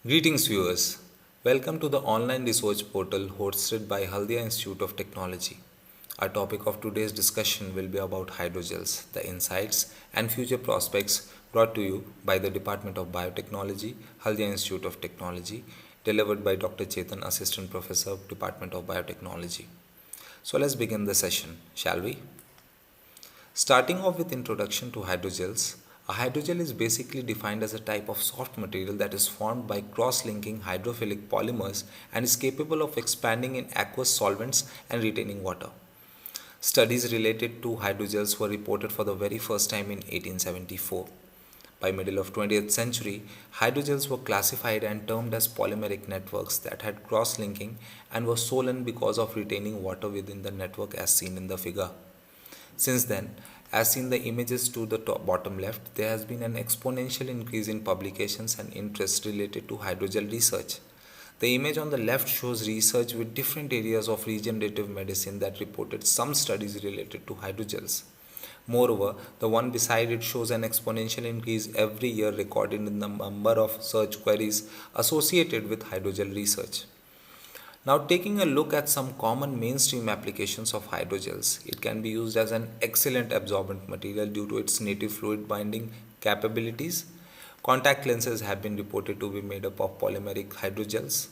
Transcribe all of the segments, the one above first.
Greetings, viewers. Welcome to the online research portal hosted by Haldia Institute of Technology. Our topic of today's discussion will be about hydrogels, the insights and future prospects brought to you by the Department of Biotechnology, Haldia Institute of Technology, delivered by Dr. Chetan, Assistant Professor, Department of Biotechnology. So let's begin the session, shall we? Starting off with introduction to hydrogels, a hydrogel is basically defined as a type of soft material that is formed by cross-linking hydrophilic polymers and is capable of expanding in aqueous solvents and retaining water. Studies related to hydrogels were reported for the very first time in 1874. By middle of 20th century, hydrogels were classified and termed as polymeric networks that had cross-linking and were swollen because of retaining water within the network as seen in the figure. Since then, as seen the images to the bottom left, there has been an exponential increase in publications and interest related to hydrogel research. The image on the left shows research with different areas of regenerative medicine that reported some studies related to hydrogels. Moreover, the one beside it shows an exponential increase every year recorded in the number of search queries associated with hydrogel research. Now, taking a look at some common mainstream applications of hydrogels, it can be used as an excellent absorbent material due to its native fluid binding capabilities. Contact lenses have been reported to be made up of polymeric hydrogels.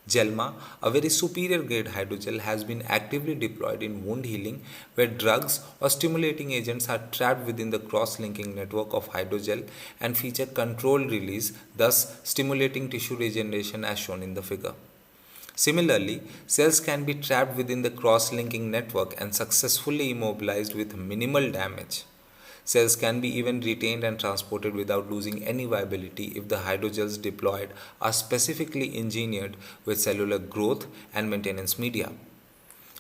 Gelma, a very superior grade hydrogel, has been actively deployed in wound healing where drugs or stimulating agents are trapped within the cross-linking network of hydrogel and feature controlled release, thus stimulating tissue regeneration as shown in the figure. Similarly, cells can be trapped within the cross-linking network and successfully immobilized with minimal damage. Cells can be even retained and transported without losing any viability if the hydrogels deployed are specifically engineered with cellular growth and maintenance media.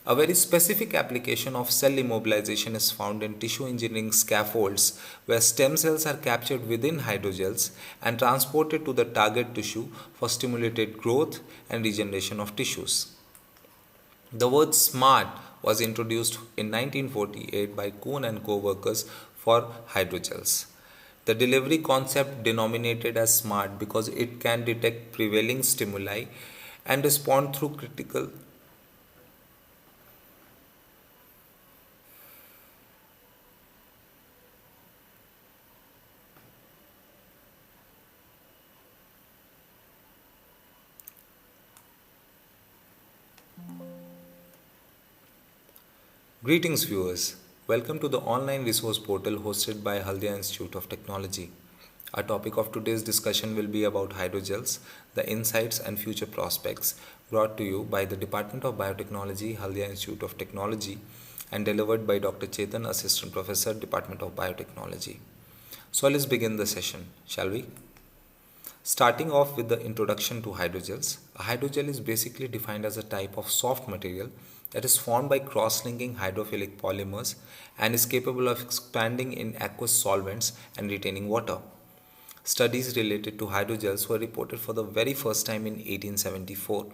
A very specific application of cell immobilization is found in tissue engineering scaffolds where stem cells are captured within hydrogels and transported to the target tissue for stimulated growth and regeneration of tissues. The word SMART was introduced in 1948 by Kuhn and co-workers for hydrogels. The delivery concept denominated as SMART because it can detect prevailing stimuli and respond through critical. Greetings, viewers. Welcome to the online resource portal hosted by Haldia Institute of Technology. Our topic of today's discussion will be about hydrogels, the insights and future prospects, brought to you by the Department of Biotechnology, Haldia Institute of Technology, and delivered by Dr. Chetan, Assistant Professor, Department of Biotechnology. So let's begin the session, shall we? Starting off with the introduction to hydrogels, a hydrogel is basically defined as a type of soft material that is formed by cross-linking hydrophilic polymers and is capable of expanding in aqueous solvents and retaining water. Studies related to hydrogels were reported for the very first time in 1874.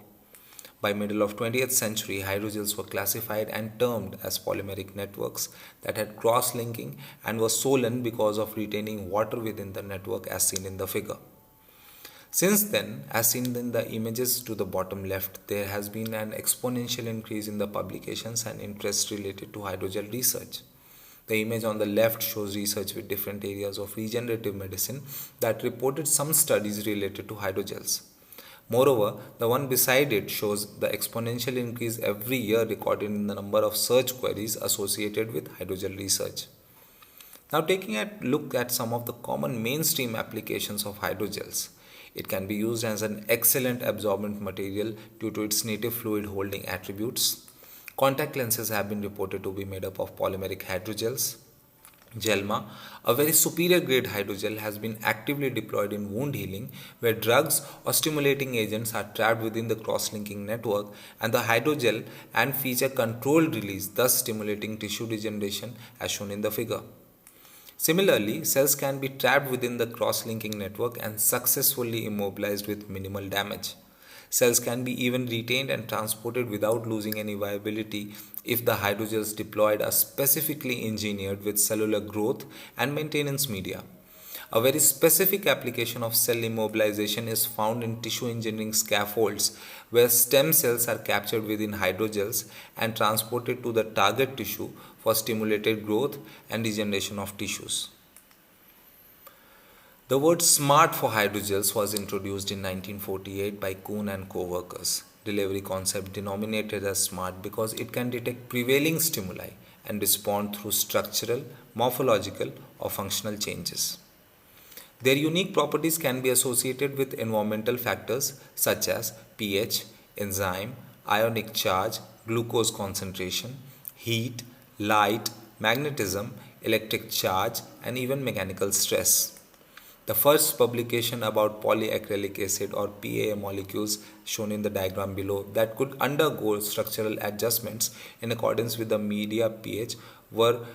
By middle of 20th century, hydrogels were classified and termed as polymeric networks that had cross-linking and were swollen because of retaining water within the network as seen in the figure. Since then, as seen in the images to the bottom left, there has been an exponential increase in the publications and interest related to hydrogel research. The image on the left shows research with different areas of regenerative medicine that reported some studies related to hydrogels. Moreover, the one beside it shows the exponential increase every year recorded in the number of search queries associated with hydrogel research. Now, taking a look at some of the common mainstream applications of hydrogels. It can be used as an excellent absorbent material due to its native fluid holding attributes. Contact lenses have been reported to be made up of polymeric hydrogels. Gelma, a very superior grade hydrogel, has been actively deployed in wound healing where drugs or stimulating agents are trapped within the cross-linking network and the hydrogel and feature controlled release, thus stimulating tissue regeneration as shown in the figure. Similarly, cells can be trapped within the cross-linking network and successfully immobilized with minimal damage. Cells can be even retained and transported without losing any viability if the hydrogels deployed are specifically engineered with cellular growth and maintenance media. A very specific application of cell immobilization is found in tissue engineering scaffolds, where stem cells are captured within hydrogels and transported to the target tissue for stimulated growth and regeneration of tissues. The word smart for hydrogels was introduced in 1948 by Kuhn and co-workers. Delivery concept denominated as smart because it can detect prevailing stimuli and respond through structural, morphological, or functional changes. Their unique properties can be associated with environmental factors such as pH, enzyme, ionic charge, glucose concentration, heat, light, magnetism, electric charge, and even mechanical stress. The first publication about polyacrylic acid or PAA molecules shown in the diagram below that could undergo structural adjustments in accordance with the media pH were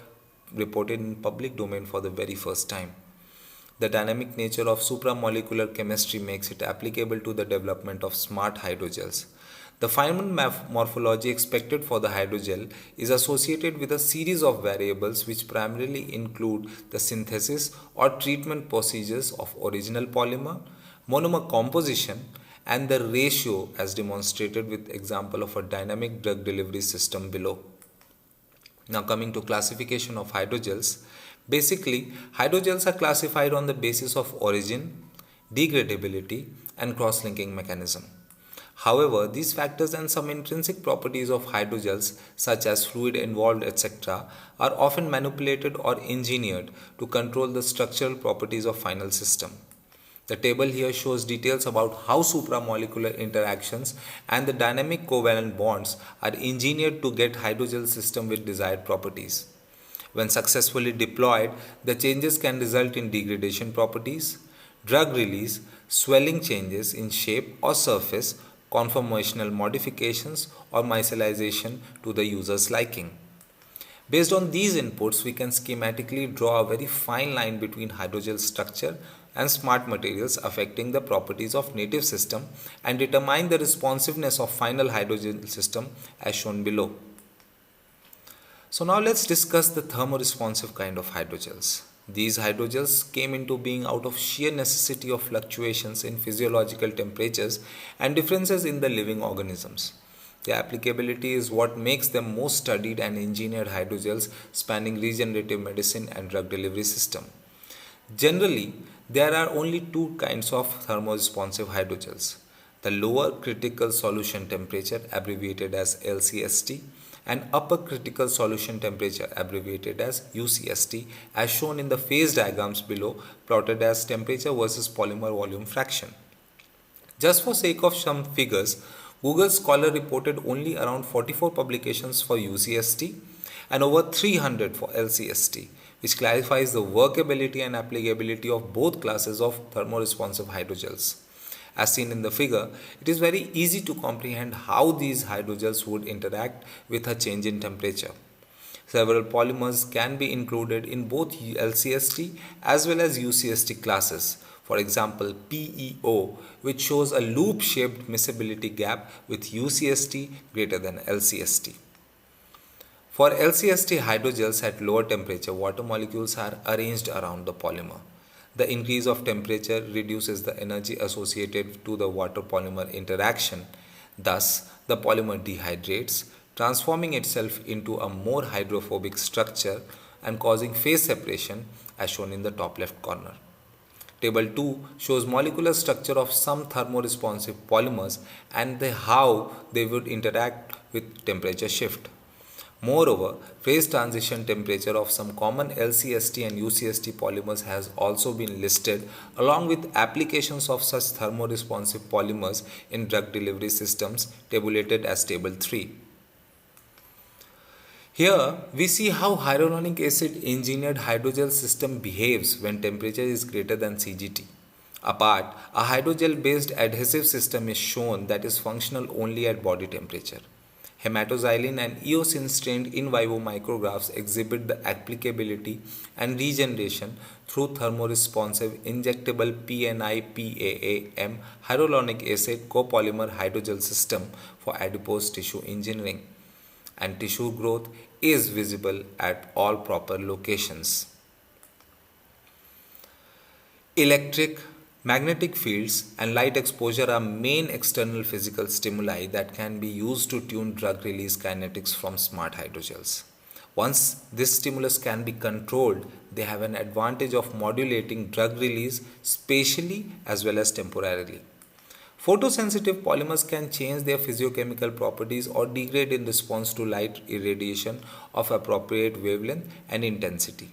reported in public domain for the very first time. The dynamic nature of supramolecular chemistry makes it applicable to the development of smart hydrogels. The final morphology expected for the hydrogel is associated with a series of variables which primarily include the synthesis or treatment procedures of original polymer, monomer composition, and the ratio as demonstrated with example of a dynamic drug delivery system below. Now coming to classification of hydrogels, basically hydrogels are classified on the basis of origin, degradability, and cross-linking mechanism. However, these factors and some intrinsic properties of hydrogels such as fluid involved etc. are often manipulated or engineered to control the structural properties of final system. The table here shows details about how supramolecular interactions and the dynamic covalent bonds are engineered to get hydrogel system with desired properties. When successfully deployed, the changes can result in degradation properties, drug release, swelling changes in shape or surface, conformational modifications, or micellization to the user's liking. Based on these inputs, we can schematically draw a very fine line between hydrogel structure and smart materials affecting the properties of native system and determine the responsiveness of final hydrogel system as shown below. So now let's discuss the thermoresponsive kind of hydrogels. These hydrogels came into being out of sheer necessity of fluctuations in physiological temperatures and differences in the living organisms. Their applicability is what makes them most studied and engineered hydrogels spanning regenerative medicine and drug delivery system. Generally, there are only two kinds of thermoresponsive hydrogels: the lower critical solution temperature, abbreviated as LCST, and upper critical solution temperature, abbreviated as UCST, as shown in the phase diagrams below, plotted as temperature versus polymer volume fraction. Just for sake of some figures, Google Scholar reported only around 44 publications for UCST and over 300 for LCST, which clarifies the workability and applicability of both classes of thermoresponsive hydrogels. As seen in the figure, it is very easy to comprehend how these hydrogels would interact with a change in temperature. Several polymers can be included in both LCST as well as UCST classes. For example, PEO, which shows a loop-shaped miscibility gap with UCST greater than LCST. For LCST hydrogels at lower temperature, water molecules are arranged around the polymer. The increase of temperature reduces the energy associated to the water-polymer interaction. Thus, the polymer dehydrates, transforming itself into a more hydrophobic structure and causing phase separation as shown in the top left corner. Table 2 shows molecular structure of some thermoresponsive polymers and how they would interact with temperature shift. Moreover, phase transition temperature of some common LCST and UCST polymers has also been listed along with applications of such thermoresponsive polymers in drug delivery systems tabulated as table 3. Here we see how hyaluronic acid engineered hydrogel system behaves when temperature is greater than CGT. Apart, a hydrogel based adhesive system is shown that is functional only at body temperature. Hematoxylin and eosin strained in vivo micrographs exhibit the applicability and regeneration through thermoresponsive injectable PNI-PAAM hyaluronic acid copolymer hydrogel system for adipose tissue engineering, and tissue growth is visible at all proper locations. Electric, magnetic fields, and light exposure are main external physical stimuli that can be used to tune drug release kinetics from smart hydrogels. Once this stimulus can be controlled, they have an advantage of modulating drug release spatially as well as temporarily. Photosensitive polymers can change their physiochemical properties or degrade in response to light irradiation of appropriate wavelength and intensity.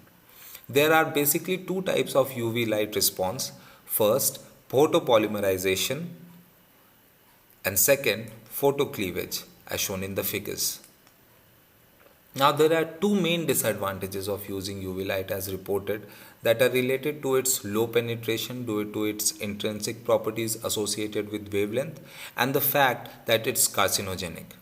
There are basically two types of UV light response. First, photopolymerization, and second, photocleavage, as shown in the figures. Now, there are two main disadvantages of using UV light as reported that are related to its low penetration due to its intrinsic properties associated with wavelength and the fact that it's carcinogenic.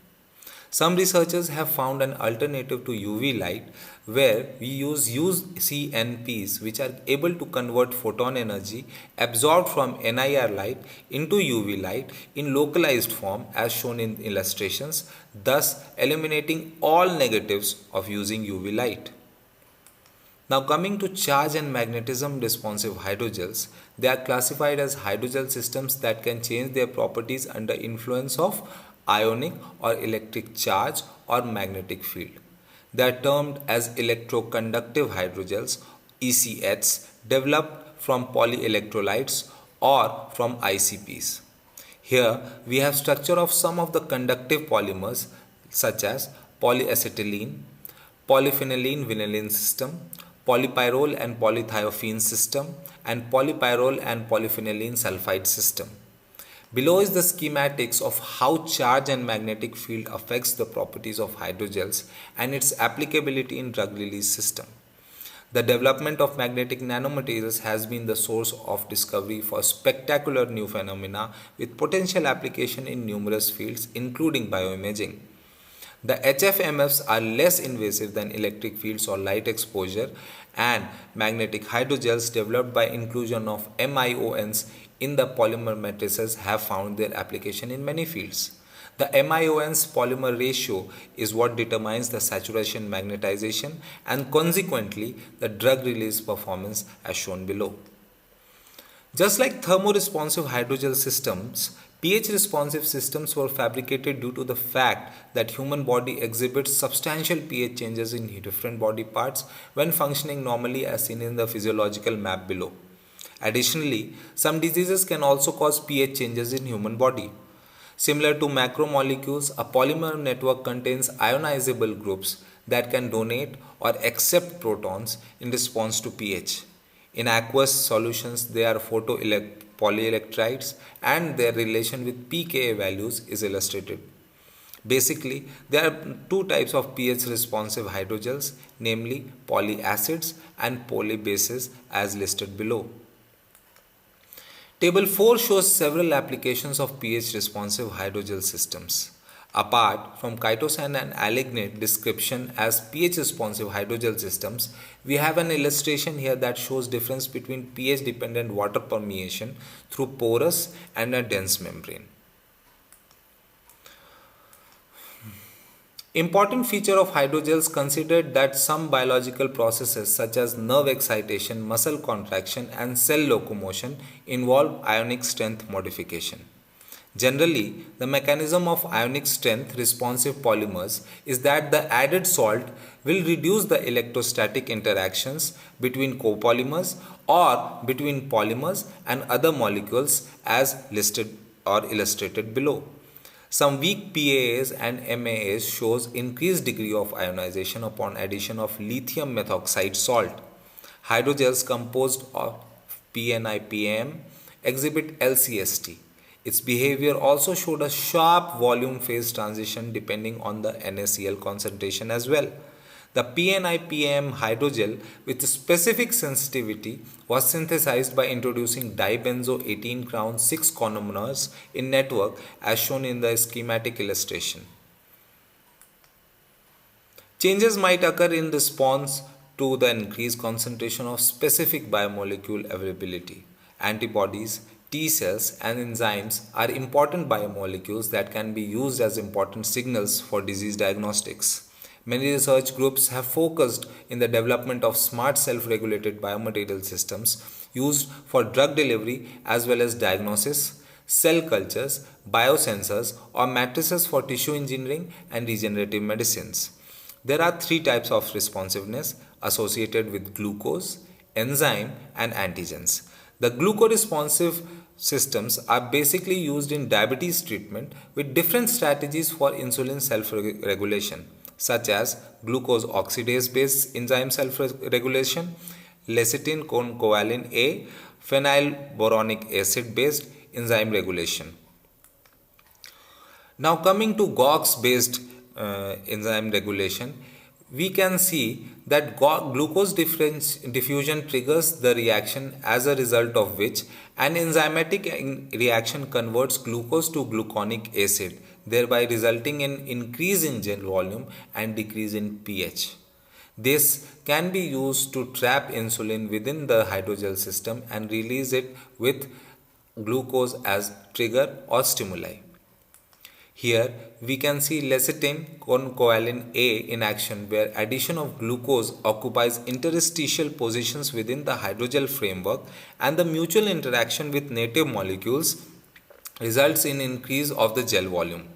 Some researchers have found an alternative to UV light where we use UCNPs which are able to convert photon energy absorbed from NIR light into UV light in localized form as shown in illustrations, thus eliminating all negatives of using UV light. Now coming to charge and magnetism responsive hydrogels, they are classified as hydrogel systems that can change their properties under influence of ionic or electric charge or magnetic field. They are termed as electroconductive hydrogels ECHs developed from polyelectrolytes or from ICPs. Here we have structure of some of the conductive polymers such as polyacetylene, polyphenylene vinylene system, polypyrrole and polythiophene system, and polypyrrole and polyphenylene sulfide system. Below is the schematics of how charge and magnetic field affects the properties of hydrogels and its applicability in drug release system. The development of magnetic nanomaterials has been the source of discovery for spectacular new phenomena with potential application in numerous fields including bioimaging. The HFMFs are less invasive than electric fields or light exposure, and magnetic hydrogels developed by inclusion of MIONs in the polymer matrices have found their application in many fields. The MION's polymer ratio is what determines the saturation magnetization and consequently the drug release performance as shown below. Just like thermoresponsive hydrogel systems, pH responsive systems were fabricated due to the fact that human body exhibits substantial pH changes in different body parts when functioning normally as seen in the physiological map below. Additionally, some diseases can also cause pH changes in human body. Similar to macromolecules, a polymer network contains ionizable groups that can donate or accept protons in response to pH. In aqueous solutions, they are polyelectrides and their relation with pKa values is illustrated. Basically, there are two types of pH responsive hydrogels, namely polyacids and polybases as listed below. Table 4 shows several applications of pH responsive hydrogel systems. Apart from chitosan and alignate description as pH responsive hydrogel systems, we have an illustration here that shows difference between pH dependent water permeation through porous and a dense membrane. Important feature of hydrogels considered that some biological processes such as nerve excitation, muscle contraction and cell locomotion involve ionic strength modification. Generally, the mechanism of ionic strength responsive polymers is that the added salt will reduce the electrostatic interactions between copolymers or between polymers and other molecules as listed or illustrated below. Some weak PAAs and MAAs shows increased degree of ionization upon addition of lithium methoxide salt. Hydrogels composed of PNIPM exhibit LCST. Its behavior also showed a sharp volume phase transition depending on the NaCl concentration as well. The PNIPM hydrogel with specific sensitivity was synthesized by introducing dibenzo 18 crown 6 conomers in network as shown in the schematic illustration. Changes might occur in response to the increased concentration of specific biomolecule availability. Antibodies, T cells and enzymes are important biomolecules that can be used as important signals for disease diagnostics. Many research groups have focused in the development of smart self-regulated biomaterial systems used for drug delivery as well as diagnosis, cell cultures, biosensors, or matrices for tissue engineering and regenerative medicines. There are three types of responsiveness associated with glucose, enzyme, and antigens. The glucoresponsive systems are basically used in diabetes treatment with different strategies for insulin self regulation, such as glucose oxidase based enzyme self regulation, lecithin covalin A, phenylboronic acid based enzyme regulation. Now, coming to GOX based enzyme regulation, we can see that glucose diffusion triggers the reaction, as a result of which an enzymatic reaction converts glucose to gluconic acid, thereby resulting in increase in gel volume and decrease in pH. This can be used to trap insulin within the hydrogel system and release it with glucose as trigger or stimuli. Here we can see lecithin covalin A in action, where addition of glucose occupies interstitial positions within the hydrogel framework, and the mutual interaction with native molecules results in increase of the gel volume.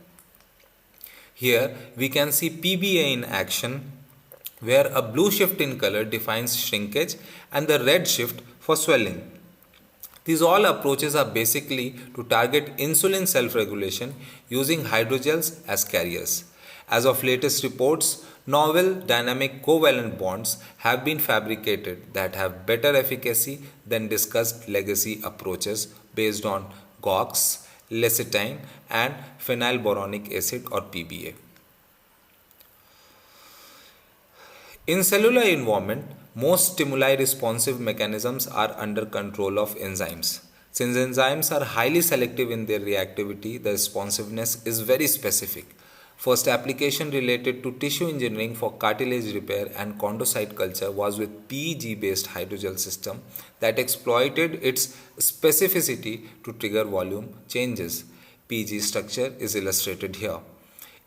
Here we can see PBA in action, where a blue shift in color defines shrinkage and the red shift for swelling. These all approaches are basically to target insulin self-regulation using hydrogels as carriers. As of latest reports, novel dynamic covalent bonds have been fabricated that have better efficacy than discussed legacy approaches based on GOX, lecithin, and phenylboronic acid or PBA. In cellular environment, most stimuli responsive mechanisms are under control of enzymes. Since enzymes are highly selective in their reactivity, the responsiveness is very specific. First application related to tissue engineering for cartilage repair and chondrocyte culture was with PEG based hydrogel system that exploited its specificity to trigger volume changes. PEG structure is illustrated here.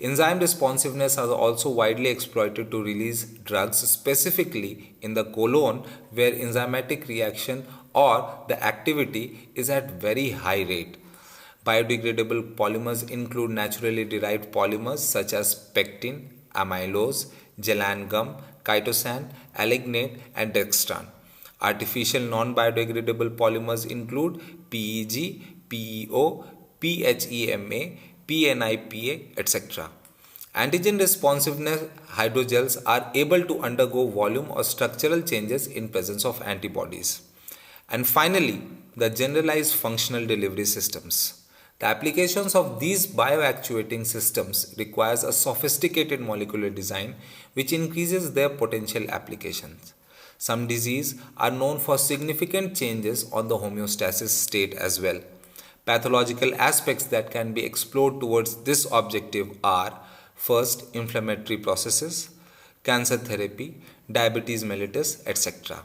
Enzyme responsiveness is also widely exploited to release drugs, specifically in the colon, where enzymatic reaction or the activity is at very high rate. Biodegradable polymers include naturally derived polymers such as pectin, amylose, gelan gum, chitosan, alignate, and dextran. Artificial non-biodegradable polymers include PEG, PEO, PHEMA, PNIPA, etc. Antigen responsiveness hydrogels are able to undergo volume or structural changes in presence of antibodies. And finally, the generalized functional delivery systems. The applications of these bioactuating systems requires a sophisticated molecular design which increases their potential applications. Some diseases are known for significant changes on the homeostasis state as well. Pathological aspects that can be explored towards this objective are: first, inflammatory processes, cancer therapy, diabetes mellitus, etc.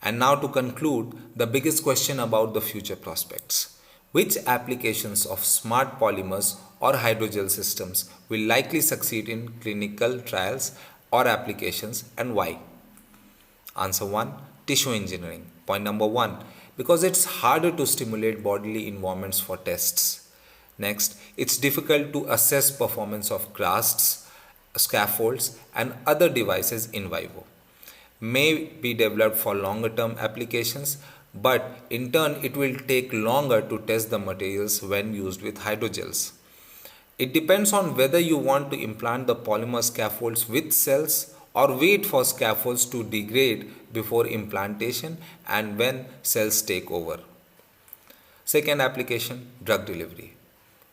And now to conclude, the biggest question about the future prospects. Which applications of smart polymers or hydrogel systems will likely succeed in clinical trials or applications, and why? Answer 1. Tissue engineering. Point number 1. Because it's harder to stimulate bodily environments for tests. Next, it's difficult to assess performance of casts, scaffolds, and other devices in vivo. May be developed for longer term applications, but in turn it will take longer to test the materials when used with hydrogels. It depends on whether you want to implant the polymer scaffolds with cells or wait for scaffolds to degrade before implantation and when cells take over. Second application, drug delivery.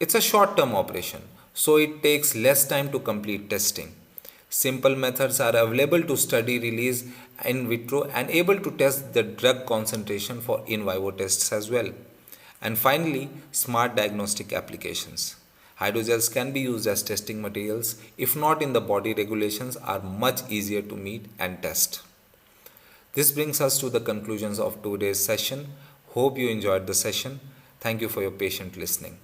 It's a short term operation, so it takes less time to complete testing. Simple methods are available to study release in vitro and able to test the drug concentration for in vivo tests as well. And finally, smart diagnostic applications. Hydrogels can be used as testing materials, if not in the body, regulations are much easier to meet and test. This brings us to the conclusions of today's session. Hope you enjoyed the session. Thank you for your patient listening.